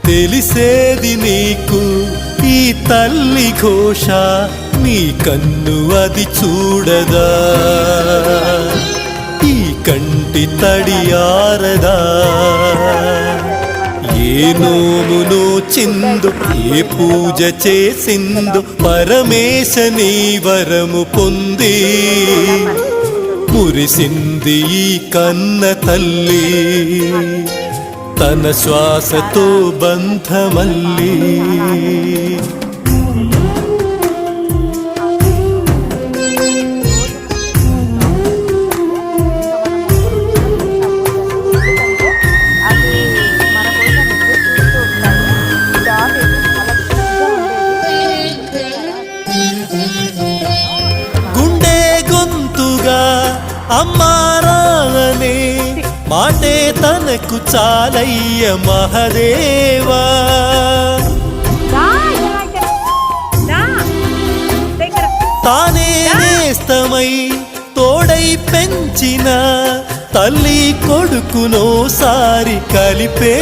తెలిసేది నీకు ఈ తల్లి ఘోష, నీ కన్ను అది చూడదా? ఈ కంటి తడి ఆరదా? ఏ నోమును చిందు, ఏ పూజ చేసిందు, పరమేశ నీ వరము పొంది మురిసింది ఈ కన్న తల్లి, తన శ్వాసతో బంధమల్లి. గుండె గొంతుగా అమ్మారానే మాటే తనకు చాలయ్య మహదేవా. తానే నేస్తమై తోడై పెంచిన తల్లి కొడుకునోసారి కలిపే